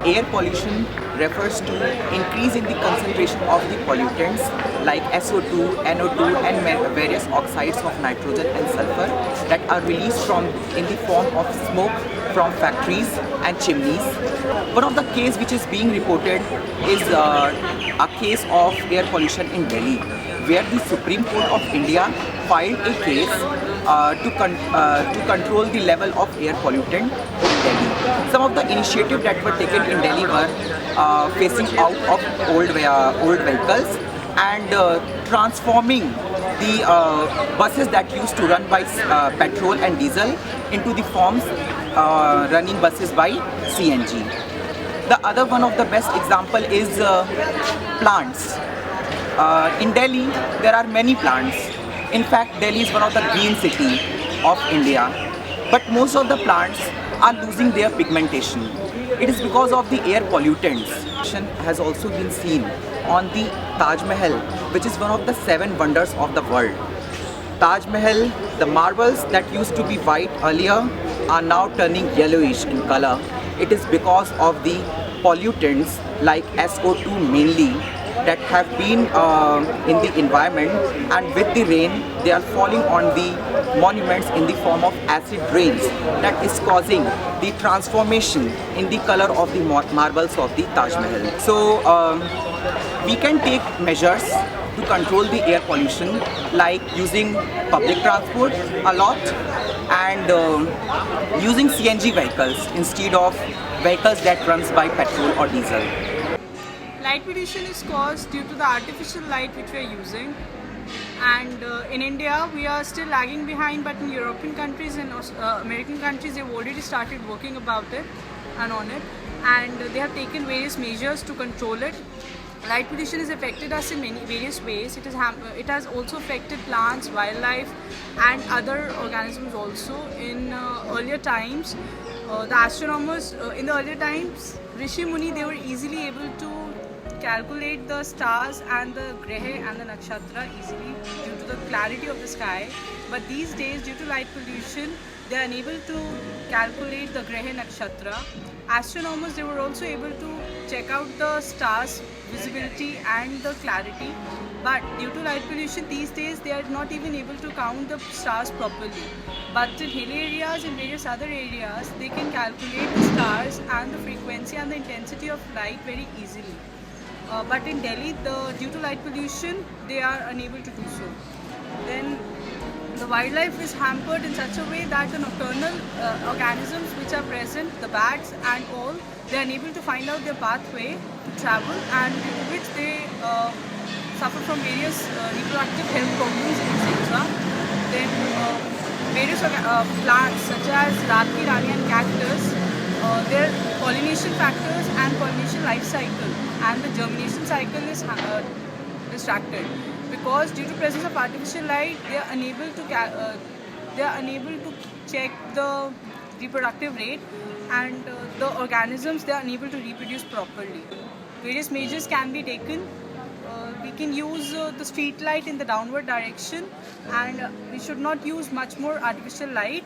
Air pollution refers to increase in the concentration of the pollutants like SO2, NO2 and various oxides of nitrogen and sulfur that are released from in the form of smoke from factories and chimneys. One of the case which is being reported is a case of air pollution in Delhi, where the Supreme Court of India filed a case to control the level of air pollutant in Delhi. Some of the initiatives that were taken in Delhi were phasing out of old vehicles and transforming the buses that used to run by petrol and diesel into the forms running buses by CNG. The other one of the best example is plants. In Delhi, there are many plants. In fact, Delhi is one of the green city of India. But most of the plants are losing their pigmentation. It is because of the air pollutants. Has also been seen on the Taj Mahal, which is one of the 7 wonders of the world. Taj Mahal, the marbles that used to be white earlier are now turning yellowish in color. It is because of the pollutants like SO2 mainly that have been in the environment, and with the rain they are falling on the monuments in the form of acid rains that is causing the transformation in the color of the marbles of the Taj Mahal. So we can take measures to control the air pollution like using public transport a lot and using CNG vehicles instead of vehicles that runs by petrol or diesel. Light pollution is caused due to the artificial light which we are using, and in India we are still lagging behind, but in European countries and American countries they've already started working about it and on it, and they have taken various measures to control it. Light pollution has affected us in various ways. It has also affected plants, wildlife and other organisms also. In earlier times, the astronomers in the earlier times, Rishi Muni, they were easily able to calculate the stars and the Graha and the Nakshatra easily due to the clarity of the sky. But these days, due to light pollution, they are unable to calculate the Graha Nakshatra. Astronomers, they were also able to check out the stars visibility and the clarity, but due to light pollution these days they are not even able to count the stars properly. But in hill areas and various other areas they can calculate the stars and the frequency and the intensity of light very easily. But in Delhi, due to light pollution, they are unable to do so. Then the wildlife is hampered in such a way that the nocturnal organisms which are present, the bats and all, they are unable to find out their pathway to travel, and due to which they suffer from various reproductive health problems, etc. Then various plants such as Ratki Rani and cactus, their pollination factors and pollination life cycle and the germination cycle is distracted, because due to presence of artificial light they are unable to check the reproductive rate, and the organisms, they are unable to reproduce properly. Various measures can be taken. We can use the street light in the downward direction, and we should not use much more artificial light.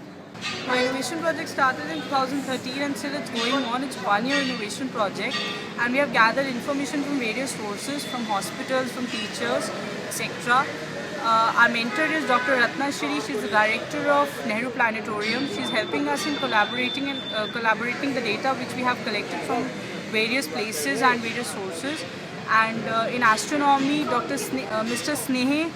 My innovation project started in 2013 and still it's going on. It's 1-year innovation project, and we have gathered information from various sources, from hospitals, from teachers, etc. Our mentor is Dr. Ratna Shri. She's the director of Nehru Planetarium. She's helping us in collaborating the data which we have collected from various places and various sources. And in astronomy, Mr. Snehe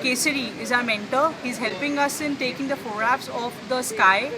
Kesari is our mentor. He's helping us in taking the photographs of the sky